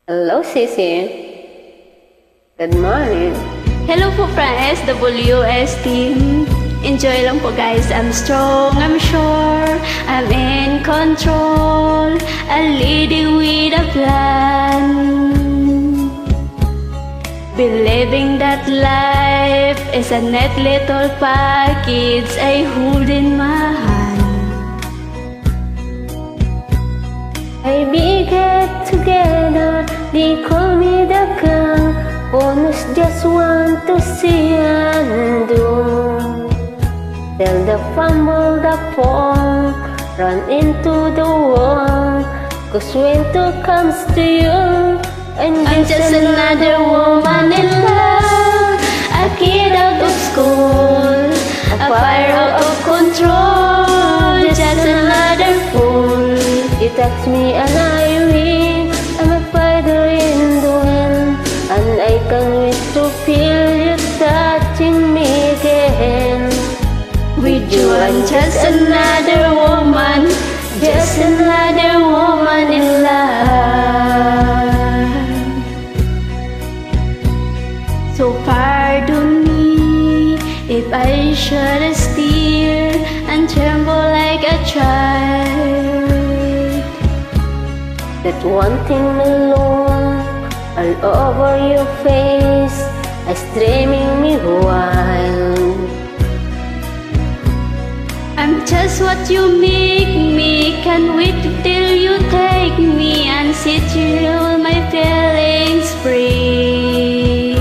Hello, Sissy. Good morning. Hello po from SWS team. Enjoy lang po guys. I'm strong, I'm sure, I'm in control. I'm leading with a plan. Believing that life is a net little package I hold in my hand. I we get together, they call me the king. Bonus just want to see and do. Tell the fumble, the fall, run into the wall. Cause when two comes to you, I'm just another woman in love. A kid out of school, a fire out of control, just another fool. You touch me and I win. I'm a fighter in the wind, and I can't wait to feel you touching me again. With you I'm just another woman, just another woman in love. So pardon me if I should steer and tremble like a child. That one thing alone, all over your face, is dreaming me wild. I'm just what you make me. Can't wait till you take me and set you my feelings free.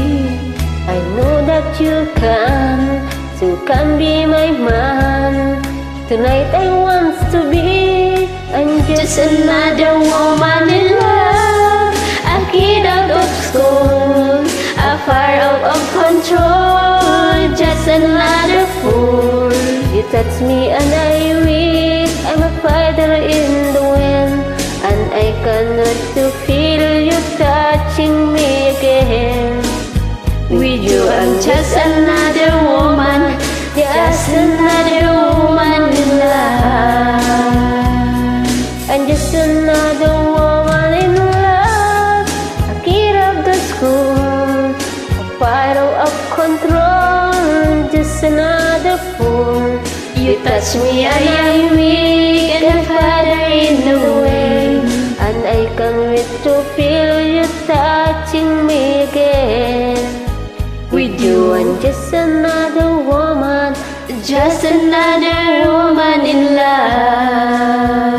I know that you can, so can be my man. Tonight I want to be, I'm Just another woman in love, a kid out of school, a fire out of control, just another fool. You touch me and I weak. I'm a fighter in the wind, and I cannot to feel you touching me again. With you I'm just another woman, just another woman in love. I'm just another woman in love, a kid of the school, a fighter of control, just another fool. You touch me and I'm weak and a feather in the wind. And I can't wait to feel you touching me again. With you I'm just another woman, just another woman in love.